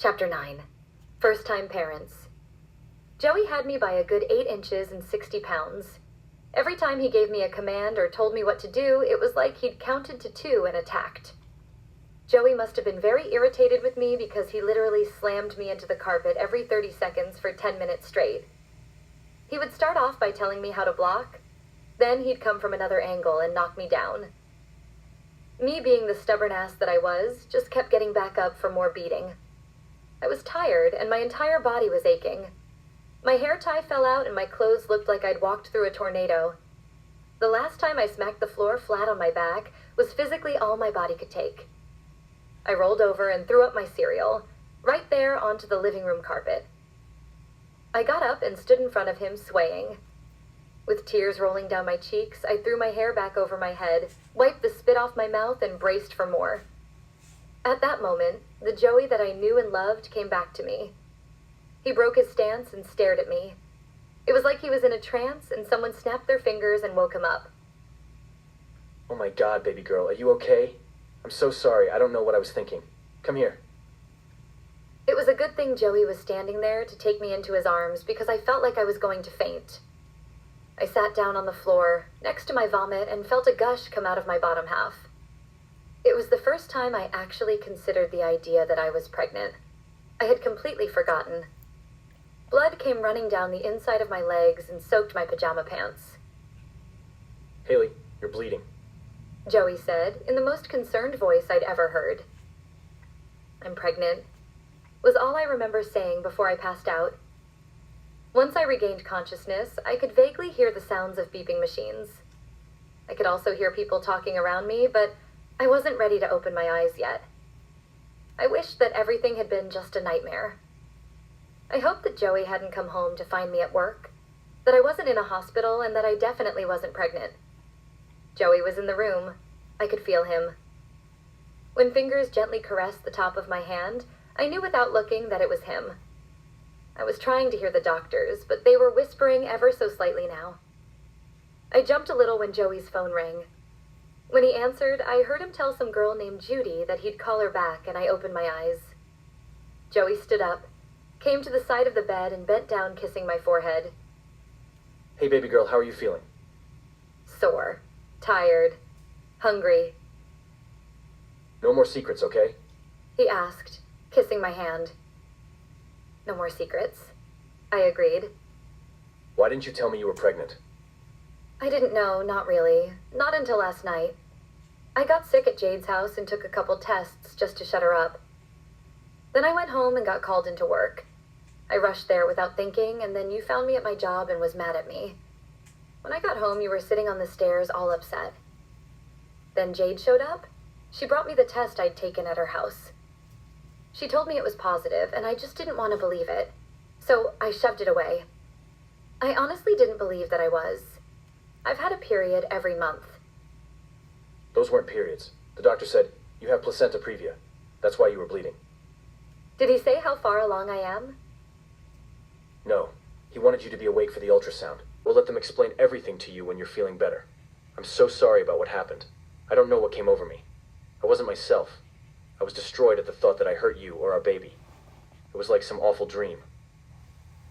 Chapter 9. First-time parents. Joey had me by a good 8 inches and 60 pounds. Every time he gave me a command or told me what to do, it was like he'd counted to 2 and attacked. Joey must have been very irritated with me because he literally slammed me into the carpet every 30 seconds for 10 minutes straight. He would start off by telling me how to block, then he'd come from another angle and knock me down. Me, being the stubborn ass that I was, just kept getting back up for more beating. I was tired, and my entire body was aching. My hair tie fell out, and my clothes looked like I'd walked through a tornado. The last time I smacked the floor flat on my back was physically all my body could take. I rolled over and threw up my cereal, right there onto the living room carpet. I got up and stood in front of him, swaying. With tears rolling down my cheeks, I threw my hair back over my head, wiped the spit off my mouth, and braced for more. At that moment, the Joey that I knew and loved came back to me. He broke his stance and stared at me. It was like he was in a trance and someone snapped their fingers and woke him up. Oh my God, baby girl, are you okay? I'm so sorry, I don't know what I was thinking. Come here. It was a good thing Joey was standing there to take me into his arms because I felt like I was going to faint. I sat down on the floor, next to my vomit, and felt a gush come out of my bottom half. It was the first time I actually considered the idea that I was pregnant. I had completely forgotten. Blood came running down the inside of my legs and soaked my pajama pants. Haley, you're bleeding. Joey said, in the most concerned voice I'd ever heard. I'm pregnant, was all I remember saying before I passed out. Once I regained consciousness, I could vaguely hear the sounds of beeping machines. I could also hear people talking around me, but I wasn't ready to open my eyes yet. I wished that everything had been just a nightmare. I hoped that Joey hadn't come home to find me at work, that I wasn't in a hospital, and that I definitely wasn't pregnant. Joey was in the room. I could feel him. When fingers gently caressed the top of my hand, I knew without looking that it was him. I was trying to hear the doctors, but they were whispering ever so slightly now. I jumped a little when Joey's phone rang. When he answered, I heard him tell some girl named Judy that he'd call her back, and I opened my eyes. Joey stood up, came to the side of the bed, and bent down, kissing my forehead. Hey, baby girl, how are you feeling? Sore, tired, hungry. No more secrets, okay? He asked, kissing my hand. No more secrets, I agreed. Why didn't you tell me you were pregnant? I didn't know, not really. Not until last night. I got sick at Jade's house and took a couple tests just to shut her up. Then I went home and got called into work. I rushed there without thinking, and then you found me at my job and was mad at me. When I got home, you were sitting on the stairs all upset. Then Jade showed up. She brought me the test I'd taken at her house. She told me it was positive, and I just didn't want to believe it. So I shoved it away. I honestly didn't believe that I was. I've had a period every month. Those weren't periods. The doctor said, you have placenta previa. That's why you were bleeding. Did he say how far along I am? No. He wanted you to be awake for the ultrasound. We'll let them explain everything to you when you're feeling better. I'm so sorry about what happened. I don't know what came over me. I wasn't myself. I was destroyed at the thought that I hurt you or our baby. It was like some awful dream.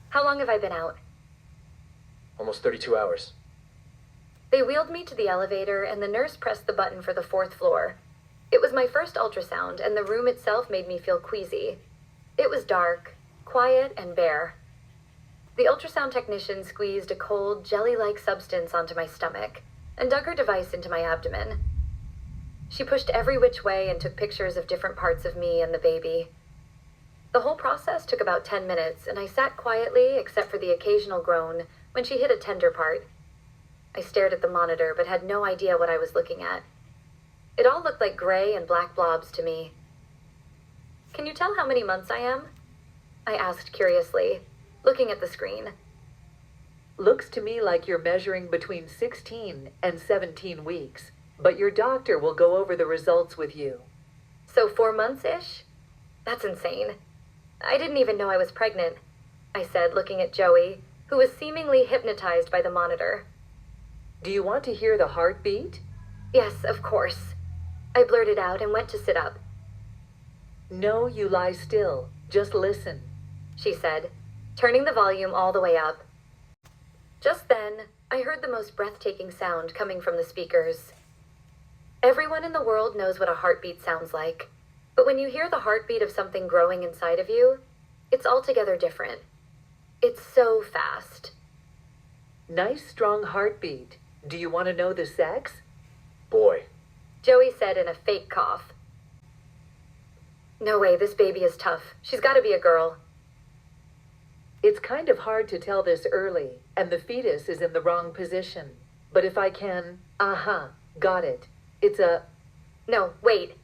How long have I been out? Almost 32 hours. They wheeled me to the elevator, and the nurse pressed the button for the 4th floor. It was my first ultrasound, and the room itself made me feel queasy. It was dark, quiet, and bare. The ultrasound technician squeezed a cold, jelly-like substance onto my stomach and dug her device into my abdomen. She pushed every which way and took pictures of different parts of me and the baby. The whole process took about 10 minutes, and I sat quietly, except for the occasional groan, when she hit a tender part. I stared at the monitor, but had no idea what I was looking at. It all looked like gray and black blobs to me. Can you tell how many months I am? I asked curiously, looking at the screen. Looks to me like you're measuring between 16 and 17 weeks, but your doctor will go over the results with you. So 4 months-ish? That's insane. I didn't even know I was pregnant, I said, looking at Joey, who was seemingly hypnotized by the monitor. Do you want to hear the heartbeat? Yes, of course. I blurted out and went to sit up. No, you lie still. Just listen. She said, turning the volume all the way up. Just then, I heard the most breathtaking sound coming from the speakers. Everyone in the world knows what a heartbeat sounds like, but when you hear the heartbeat of something growing inside of you, it's altogether different. It's so fast. Nice strong heartbeat. Do you want to know the sex? Boy. Joey said in a fake cough. No way, this baby is tough. She's got to be a girl. It's kind of hard to tell this early, and the fetus is in the wrong position. But if I can, got it. It's a... No, wait,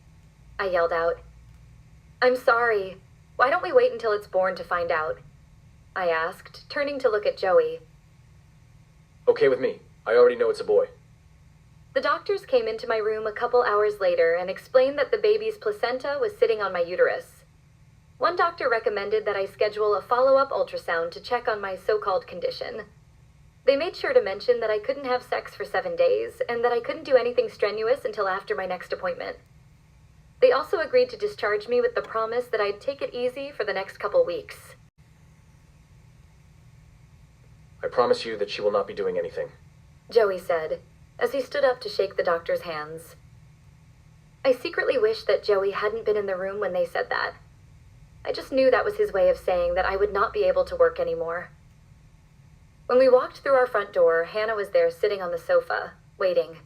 I yelled out. I'm sorry. Why don't we wait until it's born to find out? I asked, turning to look at Joey. Okay with me. I already know it's a boy. The doctors came into my room a couple hours later and explained that the baby's placenta was sitting on my uterus. One doctor recommended that I schedule a follow-up ultrasound to check on my so-called condition. They made sure to mention that I couldn't have sex for 7 days and that I couldn't do anything strenuous until after my next appointment. They also agreed to discharge me with the promise that I'd take it easy for the next couple weeks. I promise you that she will not be doing anything. Joey said, as he stood up to shake the doctor's hands. I secretly wished that Joey hadn't been in the room when they said that. I just knew that was his way of saying that I would not be able to work anymore. When we walked through our front door, Hannah was there sitting on the sofa, waiting.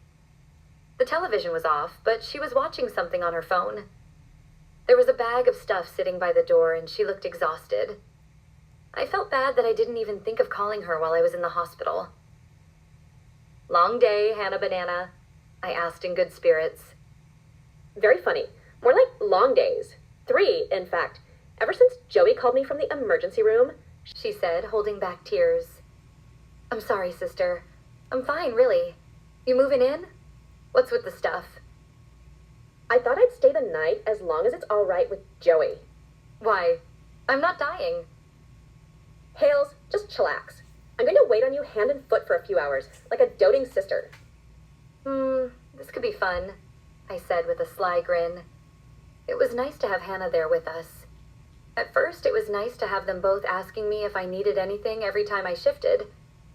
The television was off, but she was watching something on her phone. There was a bag of stuff sitting by the door, and she looked exhausted. I felt bad that I didn't even think of calling her while I was in the hospital. Long day, Hannah Banana? I asked in good spirits. Very funny. More like long days. 3, in fact. Ever since Joey called me from the emergency room, she said, holding back tears. I'm sorry, sister. I'm fine, really. You moving in? What's with the stuff? I thought I'd stay the night as long as it's all right with Joey. Why? I'm not dying. Hales, just chillax. I'm going to wait on you hand and foot for a few hours, like a doting sister. This could be fun, I said with a sly grin. It was nice to have Hannah there with us. At first, it was nice to have them both asking me if I needed anything every time I shifted,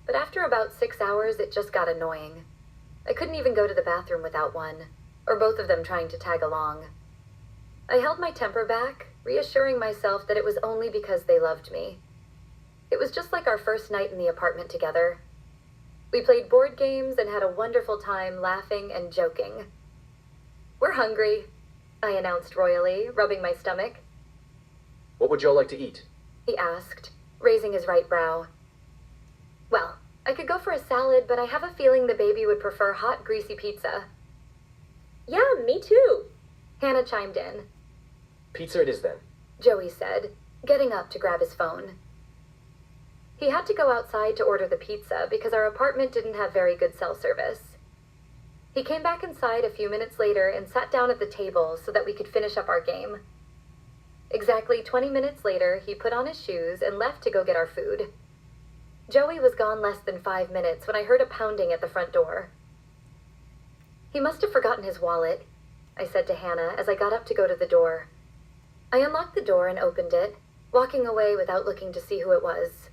but after about 6 hours, it just got annoying. I couldn't even go to the bathroom without one, or both of them trying to tag along. I held my temper back, reassuring myself that it was only because they loved me. It was just like our first night in the apartment together. We played board games and had a wonderful time laughing and joking. We're hungry, I announced royally, rubbing my stomach. What would y'all like to eat? He asked, raising his right brow. Well, I could go for a salad, but I have a feeling the baby would prefer hot, greasy pizza. Yeah, me too, Hannah chimed in. Pizza it is then. Joey said, getting up to grab his phone. He had to go outside to order the pizza because our apartment didn't have very good cell service. He came back inside a few minutes later and sat down at the table so that we could finish up our game. Exactly 20 minutes later, he put on his shoes and left to go get our food. Joey was gone less than 5 minutes when I heard a pounding at the front door. He must have forgotten his wallet, I said to Hannah as I got up to go to the door. I unlocked the door and opened it, walking away without looking to see who it was.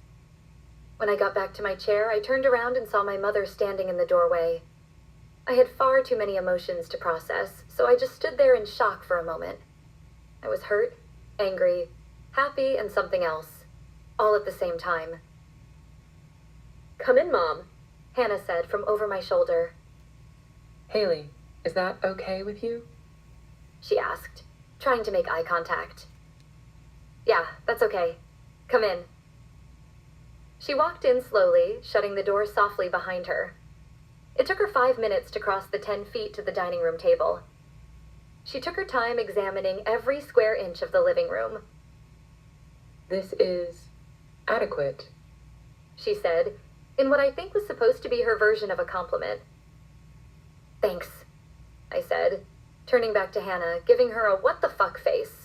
When I got back to my chair, I turned around and saw my mother standing in the doorway. I had far too many emotions to process, so I just stood there in shock for a moment. I was hurt, angry, happy, and something else, all at the same time. Come in, Mom, Hannah said from over my shoulder. Haley, is that okay with you? She asked, trying to make eye contact. Yeah, that's okay. Come in. She walked in slowly, shutting the door softly behind her. It took her 5 minutes to cross the 10 feet to the dining room table. She took her time examining every square inch of the living room. This is adequate, she said, in what I think was supposed to be her version of a compliment. Thanks, I said, turning back to Hannah, giving her a what the fuck face.